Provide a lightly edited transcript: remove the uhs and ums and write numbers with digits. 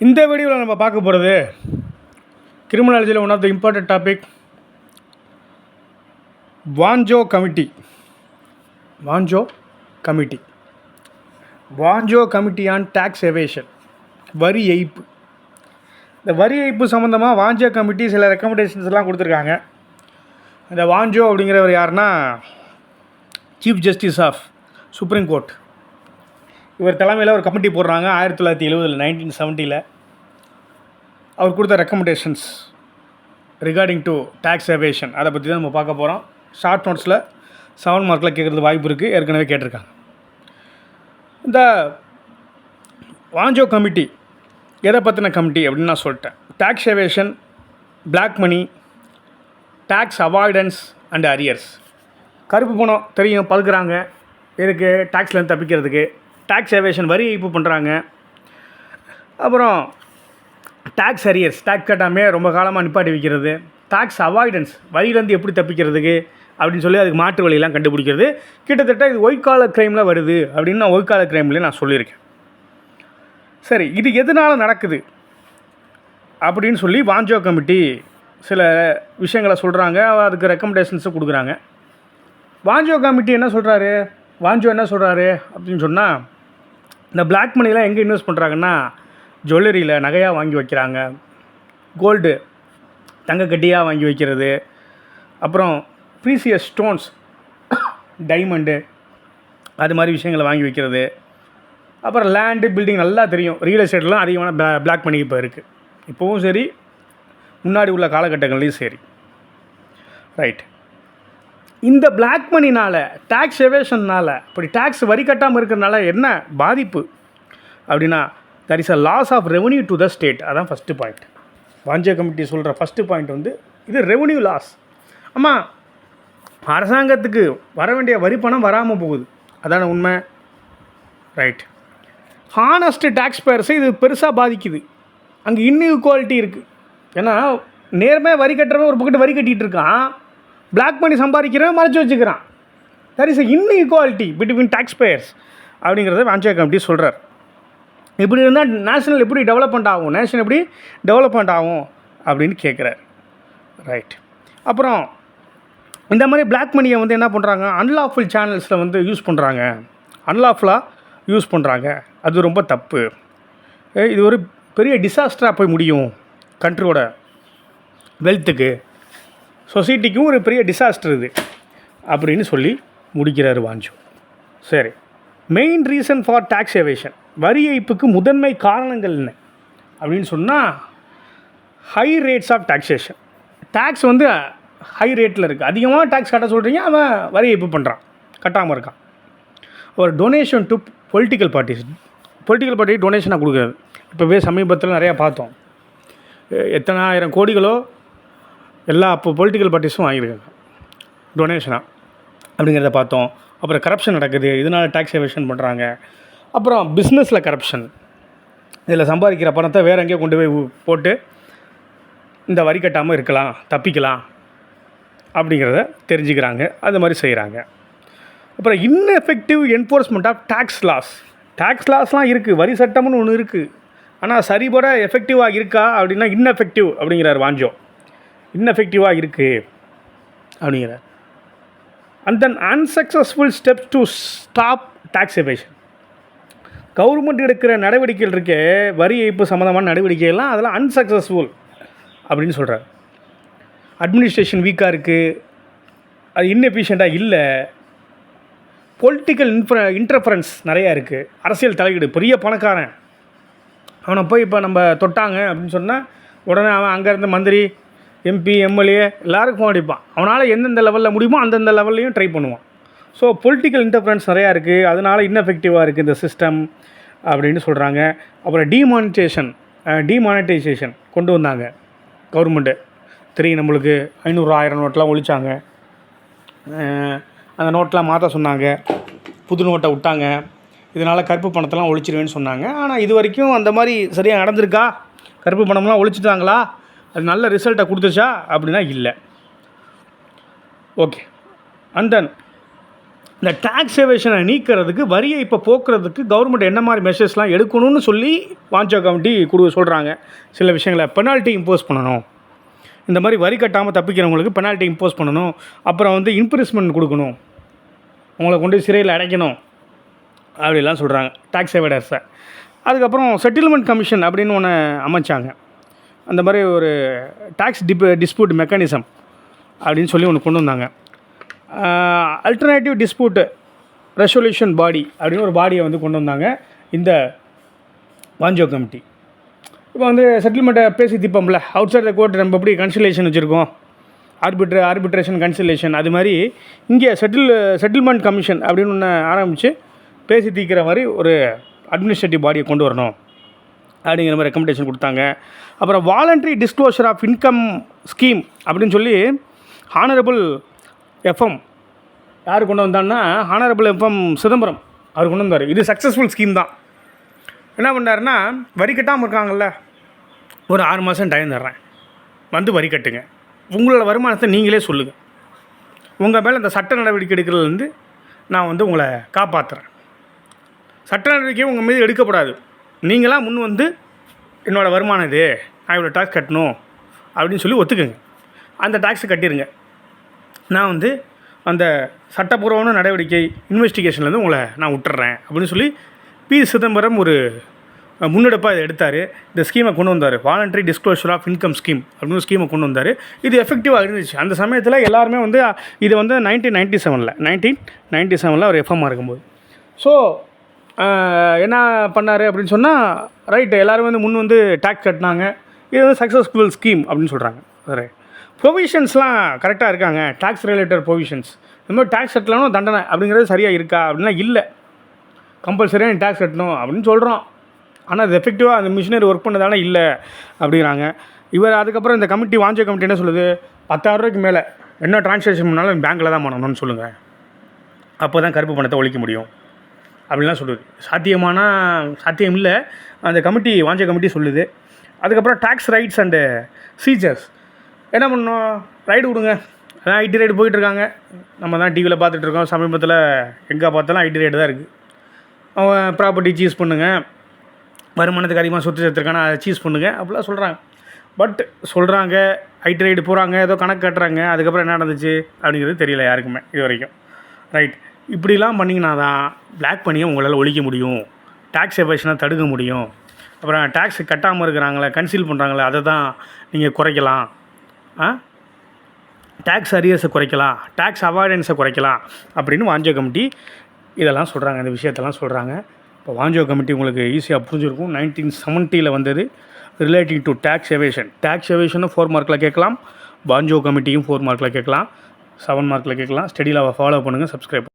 இந்த வீடியோவில் நம்ம பார்க்க போகிறது கிரிமினாலஜியில் one of the important topic Wanchoo committee. Wanchoo committee on tax evasion, வரி ஏய்ப்பு. இந்த வரி ஏய்ப்பு சம்மந்தமாக வாஞ்சோ கமிட்டி சில ரெக்கமெண்டேஷன்ஸ் எல்லாம் கொடுத்துருக்காங்க. இந்த வாஞ்சோ அப்படிங்கிறவர் யாருன்னா chief justice of supreme court. இவர் தலைமையில் ஒரு கமிட்டி போடுறாங்க 1970 1970. அவர் கொடுத்த recommendations regarding to tax evasion, அதை பற்றி தான் நம்ம பார்க்க போகிறோம். ஷார்ட் நோட்ஸில் 7 மார்க்கில் கேட்குறது வாய்ப்பு இருக்குது, ஏற்கனவே கேட்டிருக்காங்க. இந்த வாஞ்சோ கமிட்டி எதை பற்றின கமிட்டி அப்படின்னு நான் சொல்லிட்டேன். Tax evasion, black money, tax avoidance and arrears. கருப்பு பணம் தெரியும், பதுக்குறாங்க. எதுக்கு? டேக்ஸ்லேருந்து தப்பிக்கிறதுக்கு. டேக்ஸ் எவேஷன், வரி ஏய்ப்பு பண்ணுறாங்க. அப்புறம் டேக்ஸ் அரியர்ஸ், டேக்ஸ் கட்டாமே ரொம்ப காலமாக நிப்பாட்டி வைக்கிறது. டேக்ஸ் அவாய்டன்ஸ், வரியிலேருந்து எப்படி தப்பிக்கிறதுக்கு அப்படின்னு சொல்லி அதுக்கு மாற்று வழியெல்லாம் கண்டுபிடிக்கிறது. கிட்டத்தட்ட இது ஒயிட் காலர் க்ரைமில் வருது அப்படின்னு நான் ஒயிட் காலர் க்ரைம்லேயே நான் சொல்லியிருக்கேன். சரி, இது எதனால் நடக்குது அப்படின்னு சொல்லி வாஞ்சோ கமிட்டி சில விஷயங்களை சொல்கிறாங்க, அதுக்கு ரெக்கமெண்டேஷன்ஸை கொடுக்குறாங்க. வாஞ்சோ கமிட்டி என்ன சொல்கிறாரு அப்படின்னு சொன்னால், இந்த பிளாக் மணிலாம் எங்கே இன்வெஸ்ட் பண்ணுறாங்கன்னா, ஜுவல்லரியில் நகையாக வாங்கி வைக்கிறாங்க, கோல்டு தங்க கட்டியாக வாங்கி வைக்கிறது, அப்புறம் ப்ரீசியஸ் ஸ்டோன்ஸ், டைமண்டு, அது மாதிரி விஷயங்களை வாங்கி வைக்கிறது. அப்புறம் லேண்டு, பில்டிங், நல்லா தெரியும். ரியல் எஸ்டேட்லாம் அதிகமான பிளாக் மணி இப்போ இருக்குது. இப்போவும் சரி, முன்னாடி உள்ள காலகட்டங்கள்லேயும் சரி. ரைட். இந்த பிளாக் மணினால், டேக்ஸ் எவேஷன்னால், இப்படி டேக்ஸ் வரி கட்டாமல் இருக்கிறதுனால என்ன பாதிப்பு அப்படின்னா, that is a loss of revenue to the state. அதான் ஃபஸ்ட்டு பாயிண்ட். வாஞ்சோ கமிட்டி சொல்கிற ஃபஸ்ட்டு பாயிண்ட் வந்து இது ரெவன்யூ லாஸ். ஆமாம், அரசாங்கத்துக்கு வர வேண்டிய வரி பணம் வராமல் போகுது, அதான உண்மை. ரைட். ஹானஸ்ட்டு டேக்ஸ் பேயர்ஸை இது பெருசாக பாதிக்குது. அங்கே இன்இக்வாலிட்டி இருக்குது. ஏன்னா நேர்மையாக வரி கட்டுறவன் ஒரு பக்கத்து வரி கட்டிகிட்டு இருக்கான், பிளாக் மணி சம்பாதிக்கிறவன் மறைச்சி வச்சுக்கிறான். That is a inequality between tax payers அப்படிங்கிறத வாஞ்சோ கமிட்டி சொல்கிறார். இப்படி இருந்தால் நேஷனல் எப்படி டெவலப்மெண்ட் ஆகும், நேஷன் எப்படி டெவலப்மெண்ட் ஆகும் அப்படின்னு கேட்குறாரு. ரைட். அப்புறம் இந்த மாதிரி பிளாக் மணியை வந்து என்ன பண்ணுறாங்க, அன்லாஃபுல் சேனல்ஸில் வந்து யூஸ் பண்ணுறாங்க, அன்லாஃபுல்லாக யூஸ் பண்ணுறாங்க. அது ரொம்ப தப்பு. இது ஒரு பெரிய டிசாஸ்டராக போய் முடியும், கண்ட்ரியோட வெல்த்துக்கு, சொசைட்டிக்கும் ஒரு பெரிய டிசாஸ்டர் இது அப்படின்னு சொல்லி முடிக்கிறார் வாஞ்சோ. சரி, main reason for tax evasion, வரி ஏய்ப்புக்கு முதன்மை காரணங்கள் என்ன அப்படின்னு சொன்னால், high rates of taxation. Tax வந்து ஹை ரேட்டில் இருக்குது. அதிகமாக டேக்ஸ் கட்ட சொல்கிறீங்க, அவன் வரி ஏய்ப்பு பண்ணுறான், கட்டாமல் இருக்கான். ஒரு டொனேஷன் டு பொலிட்டிக்கல் பார்ட்டி டொனேஷனாக கொடுக்குறது. இப்போவே சமீபத்தில் நிறையா பார்த்தோம். எத்தனை ஆயிரம் கோடிகளோ எல்லா பொலிட்டிக்கல் பார்ட்டிஸும் வாங்கியிருக்காங்க டொனேஷனாக அப்படிங்கிறத பார்த்தோம். அப்புறம் கரப்ஷன் நடக்குது, இதனால் டேக்ஸ் எவேஷன் பண்ணுறாங்க. அப்புறம் பிஸ்னஸில் கரப்ஷன், இதில் சம்பாதிக்கிற பணத்தை வேறு எங்கேயோ கொண்டு போய் போட்டு இந்த வரி கட்டாமல் இருக்கலாம், தப்பிக்கலாம் அப்படிங்கிறத தெரிஞ்சுக்கிறாங்க, அது மாதிரி செய்கிறாங்க. அப்புறம் இன்எஃபெக்டிவ் என்ஃபோர்ஸ்மெண்ட் ஆஃப் டேக்ஸ் லாஸ்லாம் இருக்குது, வரி சட்டம்னு ஒன்று இருக்குது. ஆனால் சரிபட எஃபெக்டிவாக இருக்கா அப்படின்னா இன்எஃபெக்டிவ் அப்படிங்கிறார் வாஞ்சோ. இன்எஃபெக்டிவாக இருக்குது அப்படிங்கிறார். And then unsuccessful steps to stop tax evasion. Government எடுக்கிற நடவடிக்கைகள் இருக்கே, வரி ஏய்ப்பு சம்மந்தமான நடவடிக்கைகள்லாம் அதெல்லாம் அன்சக்ஸஸ்ஃபுல் அப்படின்னு சொல்கிறார். அட்மினிஸ்ட்ரேஷன் வீக்காக இருக்குது, அது இன்எஃபிஷியண்ட்டாக இல்லை, பொலிட்டிக்கல் இன்டர்ஃபரன்ஸ் நிறையா இருக்குது, அரசியல் தலையீடு. பெரிய பணக்காரன் அவனை போய் இப்போ நம்ம தொட்டாங்க அப்படின்னு சொன்னால் உடனே அவன் அங்கேருந்து மந்திரி, எம்பி, எம்எல்ஏ எல்லாருக்கும் ஃபோன் அடிப்பான். அவனால் எந்தெந்த லெவலில் முடியுமோ அந்தந்த லெவல்லையும் ட்ரை பண்ணுவான். ஸோ பொலிட்டிக்கல் இன்டர்ஃபரன்ஸ் நிறையா இருக்குது, அதனால் இன்னெஃபெக்டிவாக இருக்குது இந்த சிஸ்டம் அப்படின்னு சொல்கிறாங்க. அப்புறம் டிமானிட்டைசேஷன் கொண்டு வந்தாங்க கவர்மெண்ட்டு. நம்மளுக்கு 500 1000 நோட்டெலாம் ஒழிச்சாங்க, அந்த நோட்டெலாம் மாற்ற சொன்னாங்க, புது நோட்டை விட்டாங்க. இதனால் கருப்பு பணத்தெல்லாம் ஒழிச்சிருவேன்னு சொன்னாங்க. ஆனால் இது வரைக்கும் அந்த மாதிரி சரியாக நடந்திருக்கா? கருப்பு பணம்லாம் ஒழிச்சிட்டாங்களா? அது நல்ல ரிசல்ட்டை கொடுத்துச்சா அப்படின்னா இல்லை. ஓகே. அண்ட் தென் இந்த டேக்ஸ் எவேஷனை நீக்கிறதுக்கு வரியை இப்போ போக்குறதுக்கு கவர்மெண்ட் என்ன மாதிரி மெஷர்ஸ்லாம் எடுக்கணும்னு சொல்லி வாஞ்சோ கமிட்டி சொல்கிறாங்க. சில விஷயங்களை பெனால்ட்டி இம்போஸ் பண்ணணும், இந்த மாதிரி வரி கட்டாமல் தப்பிக்கிறவங்களுக்கு பெனால்ட்டி இம்போஸ் பண்ணணும், அப்புறம் வந்து இம்ப்ரிஸ்மெண்ட் கொடுக்கணும், உங்களை கொண்டு சிறையில் அடைக்கணும் அப்படிலாம் சொல்கிறாங்க டேக்ஸ் எவேடர்ஸை. அதுக்கப்புறம் செட்டில்மெண்ட் கமிஷன் அப்படின்னு ஒன்று அமைச்சாங்க. அந்த மாதிரி ஒரு டேக்ஸ் டிஸ்பியூட் மெக்கானிசம் அப்படின்னு சொல்லி ஒன்று கொண்டு வந்தாங்க. அல்டர்னேட்டிவ் டிஸ்பியூட் ரெசல்யூஷன் பாடி அப்படின்னு ஒரு பாடியை வந்து கொண்டு வந்தாங்க இந்த வாஞ்சோ கமிட்டி. இப்போ வந்து செட்டில்மெண்ட்டை பேசி தீர்ப்போம்ல, அவுட் சைட் த கோர்ட் நம்ம எப்படி கன்சிலேஷன் வச்சுருக்கோம், ஆர்பிட்ரேஷன் கன்சிலேஷன், அது மாதிரி இங்கே செட்டில்மெண்ட் கமிஷன் அப்படின்னு ஒன்று ஆரம்பித்து பேசி தீர்க்கிற மாதிரி ஒரு அட்மினிஸ்ட்ரேட்டிவ் பாடியை கொண்டு வரணும் அப்படிங்கிற மாதிரி ரெக்கமெண்டேஷன் கொடுத்தாங்க. அப்புறம் voluntary disclosure of income scheme அப்படின்னு சொல்லி ஹானரபிள் எஃப்எம் யார் கொண்டு வந்தான்னா ஹானரபிள் எஃப்எம் சிதம்பரம் அவர் கொண்டு வந்தார். இது சக்ஸஸ்ஃபுல் ஸ்கீம் தான். என்ன பண்ணாருன்னா, வரி கட்டாமல் இருக்காங்கள்ல, ஒரு 6 மாதம் டைம் தர்றேன், வந்து வரி கட்டுங்க, உங்களோட வருமானத்தை நீங்களே சொல்லுங்கள், உங்கள் மேலே இந்த சட்ட நடவடிக்கை எடுக்கிறதுலேருந்து நான் வந்து உங்களை காப்பாற்றுறேன். சட்ட நடவடிக்கையை உங்கள் மீது எடுக்கப்படாது, நீங்களாம் முன் வந்து என்னோடய வருமானம் இது, நான் இவ்வளோ டேக்ஸ் கட்டணும் அப்படின்னு சொல்லி ஒத்துக்குங்க, அந்த டேக்ஸை கட்டிடுங்க, நான் வந்து அந்த சட்டப்பூர்வமான நடவடிக்கை இன்வெஸ்டிகேஷன்லேருந்து உங்களை நான் விட்டுறேன் அப்படின்னு சொல்லி பி சிதம்பரம் ஒரு முன்னெடுப்பாக இதை எடுத்தார். இந்த ஸ்கீமை கொண்டு வந்தார், voluntary disclosure of income scheme அப்படின்னு ஸ்கீமை கொண்டு வந்தார். இது எஃபெக்டிவாக இருந்துச்சு. அந்த சமயத்தில் எல்லாருமே வந்து இது வந்து 1997 அவர் எஃப்எம்மாக இருக்கும்போது. ஸோ என்ன பண்ணார் அப்படின்னு சொன்னால், ரைட்டு எல்லோரும் வந்து முன் வந்து டேக்ஸ் கட்டினாங்க, இது வந்து சக்ஸஸ்ஃபுல் ஸ்கீம் அப்படின்னு சொல்கிறாங்க. ரைட், ப்ரொவிஷன்ஸ்லாம் கரெக்டாக இருக்காங்க, டேக்ஸ் ரிலேட்டட் ப்ரொவிஷன்ஸ், இந்த மாதிரி டேக்ஸ் கட்டலாம் தண்டனை அப்படிங்கிறது சரியாக இருக்கா அப்படின்னா இல்லை, கம்பல்சரியாக நீ டேக்ஸ் கட்டணும் அப்படின்னு சொல்கிறோம், ஆனால் அது எஃபெக்டிவாக அந்த மிஷினரி ஒர்க் பண்ணதானே இல்லை அப்படிங்கிறாங்க இவர். அதுக்கப்புறம் இந்த கமிட்டி வாஞ்சோ கமிட்டி என்ன சொல்லுது, 10,000 ரூபாய்க்கு மேலே என்ன ட்ரான்சாக்ஷன் பண்ணாலும் பேங்க்கில் தான் பண்ணணும்னு சொல்லுங்கள், அப்போ தான் கருப்பு பணத்தை ஒழிக்க முடியும் அப்படின்லாம் சொல்லுது. சாத்தியம் இல்லை, அந்த கமிட்டி வாஞ்சோ கமிட்டி சொல்லுது. அதுக்கப்புறம் டேக்ஸ் ரைட்ஸ் அண்டு சீஜர்ஸ் என்ன பண்ணணும், ரைடு விடுங்க, அதான் ஐடி ரைடு போயிட்டுருக்காங்க, நம்ம தான் டிவியில் பார்த்துட்ருக்கோம். சமீபத்தில் எங்கே பார்த்தாலும் ஐடி ரைடு தான் இருக்குது. அவன் ப்ராப்பர்ட்டி சீஸ் பண்ணுங்கள், வருமானத்துக்கு அதிகமாக சொத்து சேர்த்துருக்கானா அதை சீஸ் பண்ணுங்கள் அப்படிலாம் சொல்கிறாங்க. பட் சொல்கிறாங்க, ஐடி ரைடு போகிறாங்க, ஏதோ கணக்கு கட்டுறாங்க, அதுக்கப்புறம் என்ன நடந்துச்சு அப்படிங்கிறது தெரியல யாருக்குமே இது வரைக்கும். ரைட், இப்படிலாம் பண்ணிங்கன்னா தான் பிளாக் பண்ணியை உங்களால் ஒழிக்க முடியும், டேக்ஸ் எவேஷனை தடுக்க முடியும். அப்புறம் டேக்ஸ் கட்டாமல் இருக்கிறாங்களே, கன்சீல் பண்ணுறாங்களே, அதை தான் நீங்கள் குறைக்கலாம், டேக்ஸ் அரியர்ஸை குறைக்கலாம், டேக்ஸ் அவாய்டன்ஸை குறைக்கலாம் அப்படின்னு வாஞ்சோ கமிட்டி இதெல்லாம் சொல்கிறாங்க, இந்த விஷயத்தெல்லாம் சொல்கிறாங்க. இப்போ வாஞ்சோ கமிட்டி உங்களுக்கு ஈஸியாக புரிஞ்சிருக்கும். 1970 வந்தது, relating to tax evasion. Tax எவேஷனும் 4 மார்க்கில் கேட்கலாம், வாஞ்சோ கமிட்டியும் 4 மார்க்கில் கேட்கலாம், 7 மார்க்கில் கேட்கலாம். ஸ்டடியில் ஃபாலோ பண்ணுங்கள், சப்ஸ்கிரைப் பண்ணுங்கள்.